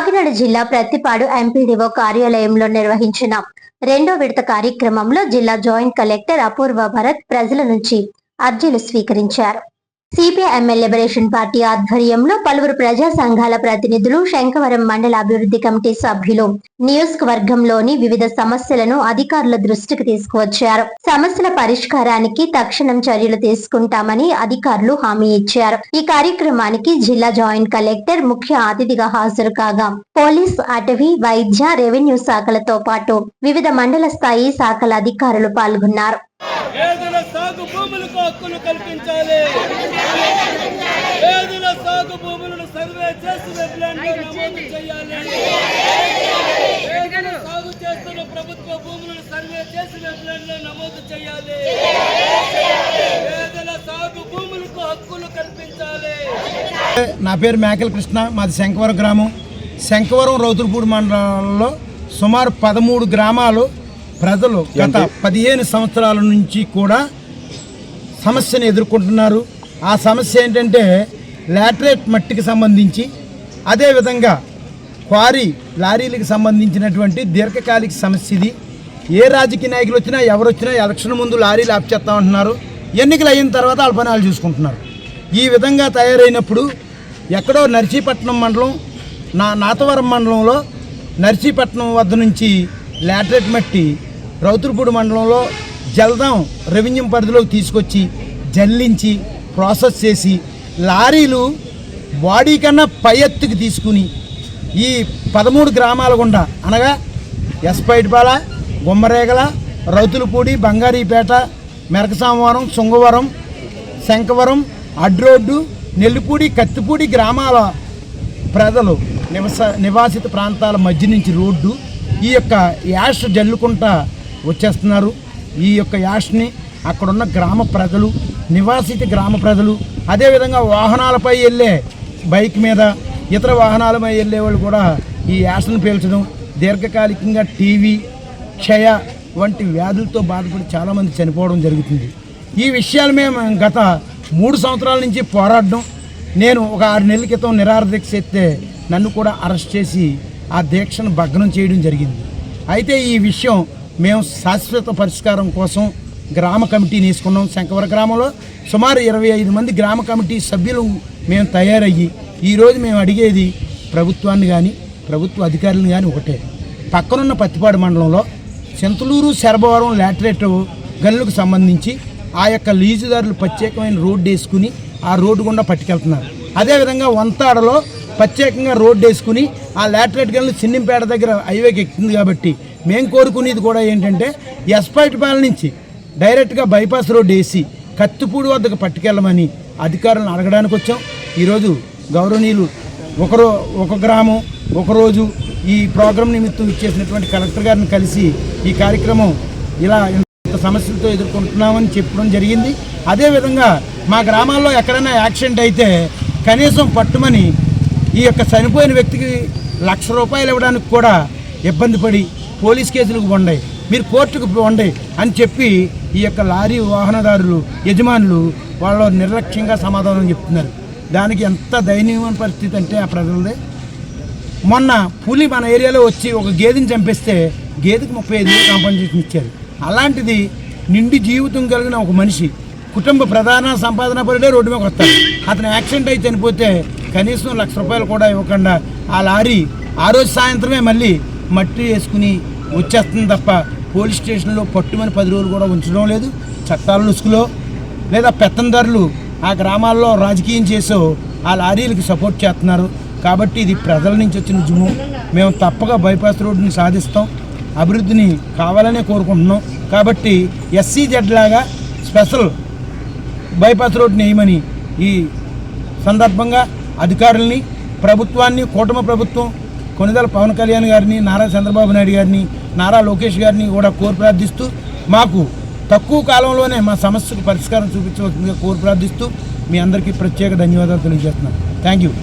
కాకినాడ జిల్లా ప్రత్తిపాడు ఎంపీడీఓ కార్యాలయంలో నిర్వహించిన రెండో విడత కార్యక్రమంలో జిల్లా జాయింట్ కలెక్టర్ అపూర్వ భరత్ ప్రజల నుంచి అర్జీలు స్వీకరించారు. సిపిఐఎం లిబరేషన్ పార్టీ ఆధ్వర్యంలో పలువురు ప్రజా సంఘాల ప్రతినిధులు, శంఖవరం మండల అభివృద్ధి కమిటీ సభ్యులు నియోజకవర్గంలోని వివిధ సమస్యలను అధికారుల దృష్టికి తీసుకువచ్చారు. సమస్యల పరిష్కారానికి తక్షణం చర్యలు తీసుకుంటామని అధికారులు హామీ ఇచ్చారు. ఈ కార్యక్రమానికి జిల్లా జాయింట్ కలెక్టర్ ముఖ్య అతిథిగా హాజరు కాగా పోలీస్, అటవీ, వైద్య, రెవెన్యూ శాఖలతో పాటు వివిధ మండల స్థాయి శాఖల అధికారులు పాల్గొన్నారు. పేదల సాగు భూములకు హక్కులు కల్పించాలి. పేదల సాగు భూములను సర్వే చేసి వెబ్లాండ్లో నమోదు చేయాలి. పేదలు సాగు చేస్తున్న ప్రభుత్వ భూములను సర్వే చేసి వెబ్లాండ్లో నమోదు చేయాలి. పేదల సాగు భూములకు హక్కులు కల్పించాలి. నా పేరు మేకల కృష్ణ, మాది శంఖవరం గ్రామం. శంఖవరం రౌతులపూడి మండలంలో సుమారు 13 గ్రామాలు ప్రజలు గత 15 సంవత్సరాల నుంచి కూడా సమస్యను ఎదుర్కొంటున్నారు. ఆ సమస్య ఏంటంటే లాటరైట్ మట్టికి సంబంధించి, అదేవిధంగా క్వారీ లారీలకు సంబంధించినటువంటి దీర్ఘకాలిక సమస్య ఇది. ఏ రాజకీయ నాయకులు వచ్చినా, ఎవరు వచ్చినా ఎలక్షన్ ముందు లారీలు ఆపుచేస్తామంటున్నారు. ఎన్నికలు అయిన తర్వాత వాళ్ళ పని వాళ్ళు చూసుకుంటున్నారు. ఈ విధంగా తయారైనప్పుడు ఎక్కడో నర్సీపట్నం మండలం, నాతవరం మండలంలో నర్సీపట్నం వద్ద నుంచి లాటరైట్ మట్టి రౌతులపూడి మండలంలో జల్దాం రెవెన్యూ పరిధిలోకి తీసుకొచ్చి జల్లించి ప్రాసెస్ చేసి లారీలు బాడీ కన్నా పై ఎత్తుకు తీసుకుని ఈ 13 గ్రామాల గుండా, అనగా ఎస్పైటిపాల, గుమ్మరేగల, రౌతులపూడి, బంగారీపేట, మెరకసామవరం, శృంగవరం, శంఖవరం, అడ్రోడ్డు, నెల్లిపూడి, కత్తిపూడి గ్రామాల ప్రజలు నివాసిత ప్రాంతాల మధ్య నుంచి రోడ్డు ఈ యొక్క యాష్ జల్లుకుంటా వచ్చేస్తున్నారు. ఈ యొక్క యాష్ని అక్కడున్న గ్రామ ప్రజలు, నివాసిత గ్రామ ప్రజలు, అదేవిధంగా వాహనాలపై వెళ్ళే బైక్ మీద ఇతర వాహనాలపై వెళ్ళే వాళ్ళు కూడా ఈ యాష్ను పీల్చడం, దీర్ఘకాలికంగా టీవీ, క్షయ వంటి వ్యాధులతో బాధపడి చాలామంది చనిపోవడం జరుగుతుంది. ఈ విషయాలు మేము గత 3 సంవత్సరాల నుంచి పోరాడడం, నేను ఒక 6 నెలల క్రితం నిరాహార దీక్ష ఎత్తే నన్ను కూడా అరెస్ట్ చేసి ఆ దీక్షను భగ్నం చేయడం జరిగింది. అయితే ఈ విషయం మేము శాశ్వత పరిష్కారం కోసం గ్రామ కమిటీని వేసుకున్నాం. శంఖవరం గ్రామంలో సుమారు 25 మంది గ్రామ కమిటీ సభ్యులు మేము తయారయ్యి ఈరోజు మేము అడిగేది ప్రభుత్వాన్ని కానీ, ప్రభుత్వ అధికారులను కానీ ఒకటే. పక్కనున్న పత్తిపాడు మండలంలో చింతలూరు, శరభవరం లాటరైట్ గనులకు సంబంధించి ఆ యొక్క లీజుదారులు ప్రత్యేకమైన రోడ్డు వేసుకుని ఆ రోడ్డు గుండా పట్టుకెళ్తున్నారు. అదేవిధంగా వంతాడలో ప్రత్యేకంగా రోడ్డు వేసుకుని ఆ లాటరైట్ గన్లు చిన్నింపేట దగ్గర హైవేకి ఎక్కుతుంది. కాబట్టి మేము కోరుకునేది కూడా ఏంటంటే ఎస్పైటిపాల నుంచి డైరెక్ట్గా బైపాస్ రోడ్డు వేసి కత్తిపూడి వద్దకు పట్టుకెళ్ళమని అధికారులను అడగడానికి వచ్చాం. ఈరోజు గౌరవనీయులు ఒక గ్రామం ఒకరోజు ఈ ప్రోగ్రాం నిమిత్తం ఇచ్చేసినటువంటి కలెక్టర్ గారిని కలిసి ఈ కార్యక్రమం ఇలా ఇంత సమస్యలతో ఎదుర్కొంటున్నామని చెప్పడం జరిగింది. అదేవిధంగా మా గ్రామాల్లో ఎక్కడైనా యాక్సిడెంట్ అయితే కనీసం పట్టుమని ఈ యొక్క చనిపోయిన వ్యక్తికి ₹1,00,000 ఇవ్వడానికి కూడా ఇబ్బంది పడి పోలీస్ కేసులకు వండాయి, మీరు కోర్టుకు వండాయి అని చెప్పి ఈ యొక్క లారీ వాహనదారులు యజమానులు వాళ్ళు నిర్లక్ష్యంగా సమాధానం చెప్తున్నారు. దానికి ఎంత దయనీయమైన పరిస్థితి అంటే ఆ ప్రజలదే. మొన్న పులి మన ఏరియాలో వచ్చి ఒక గేదెని చంపేస్తే గేదెకి 35,000 కాంపన్సేషన్ ఇచ్చారు. అలాంటిది నిండి జీవితం కలిగిన ఒక మనిషి, కుటుంబ ప్రధాన సంపాదన పరుడే రోడ్డు మీదకి వస్తారు. అతను యాక్సిడెంట్ అయి చనిపోతే కనీసం ₹1,00,000 కూడా ఇవ్వకుండా ఆ లారీ ఆ రోజు సాయంత్రమే మళ్ళీ మట్టి వేసుకుని వచ్చేస్తుంది తప్ప పోలీస్ స్టేషన్లో పట్టుమని 10 రోజులు కూడా ఉంచడం లేదు. చట్టాల నుసుకులో లేదా పెత్తందారులు ఆ గ్రామాల్లో రాజకీయం చేసో ఆ లారీలకు సపోర్ట్ చేస్తున్నారు. కాబట్టి ఇది ప్రజల నుంచి వచ్చిన ఉద్యమం. మేము తప్పగా బైపాస్ రోడ్డుని సాధిస్తాం, అభివృద్ధిని కావాలనే కోరుకుంటున్నాం. కాబట్టి SCZ లాగా స్పెషల్ బైపాస్ రోడ్డుని వేయమని ఈ సందర్భంగా అధికారుల్ని, ప్రభుత్వాన్ని, కూటమి ప్రభుత్వం, కొనిదెల పవన్ కళ్యాణ్ గారిని, నారా చంద్రబాబు నాయుడు గారిని, నారా లోకేష్ గారిని కూడా కోరి ప్రార్థిస్తూ మాకు తక్కువ కాలంలోనే మా సమస్యకు పరిష్కారం చూపించవలసిందిగా కోరి ప్రార్థిస్తూ మీ అందరికీ ప్రత్యేక ధన్యవాదాలు తెలియజేస్తున్నాను. Thank you.